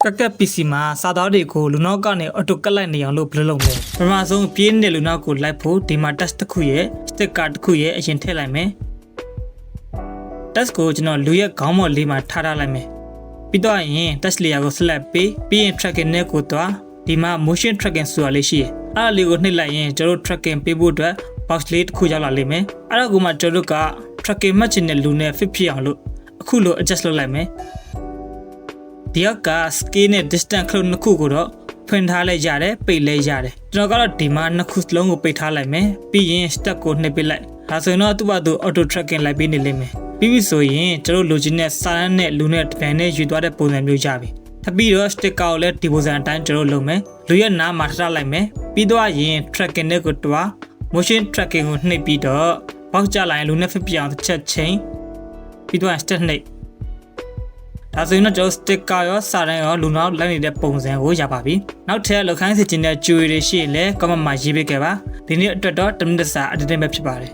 ကပစ္စည်းမှာစာသားတွေကိုလူနောက်ကနေအော်တိုကတ်လိုက်နေအောင်လို့ဘယ်လိုလုပ်မလဲပထမဆုံးပြင်းတဲ့လူနောက်ကိုလိုက်ဖို့ဒီမှာ test တစ်ခုရဲ့ sticker တစ်ခုရဲ့အရင်ထည့်လိုက်မယ် test ကိုကျွန်တော်လူရဲ့ခေါင်းမော်လေးမှာထားလိုက်မယ်ပြီးတော့ရင် test layer ကို select ပြီးရင် tracking နဲ့ကိုသွားဒီမှာ motion tracking ဆိုတာလေးရှိရဲ့အဲ့ဒါလေးကိုနှိပ်လိုက်ရင်ကျွန်တော်တို့ tracking ပေးဖို့အတွက် box လေးတစ်ခုရောက်လာလိမ့်မယ်အဲ့ဒါကိုမှကျွန်တော်တို့က tracking မှတ်ချင်တဲ့လူနဲ့ fit ဖြစ်အောင်လို့အခုလို adjust လုပ်လိုက်မယ်ဒီက scale နဲ့ distance ခလုတ်နှစ်ခုကိုတော့ဖွင့်ထားလိုက်ရတယ်ပိတ်လိုက်ရတယ်ကျွန်တော်ကတော့ဒီမှာနှစ်ခုစလုံးကိုပိတ်ထားလိုက်မယ်ပြီးရင် step ကိုနှိပ်ပစ်လိုက်ဒါဆိုရင်တော့သူ့ဘာသူ auto tracking လိုက်ပေးနေလိမ့်မယ်ပြီးပြီဆိုရင်ကျွန်တော်လိုချင်တဲ့စာရန်နဲ့လူနဲ့တပံနဲ့ယူသွားတဲ့ပုံစံမျိုးရပြီထပ်ပြီးတော့ sticker ကိုလည်းဒီပုံစံအတိုင်းကျွန်တော်လုပ်မယ်လူရဲ့နားမှာထားလိုက်မယ်ပြီးတော့ရင် tracking နဲ့ကိုတွား motion tracking ကိုနှိပ်ပြီးတော့ပေါက်ကြလိုက်လူနဲ့ fit ပြအောင်တစ်ချက်ချိန်ပြီးတော့ step နှိပ်ဒါဆိုရင်တော့ကျွန်တော် sticker ရောစာရန်ရောလူနောက်လိုက်နေတဲ့ပုံစံကိုရပါပြီနောက်ထပ်လောက်ခိုင်းစီခြင်းတဲ့ jewelry တွေရှိရင်လည်း comment မှာရေးပေးခဲ့ပါဒီနေ့အတွက်တော့10မိနစ်စာအတင်းပဲဖြစ်ပါတယ်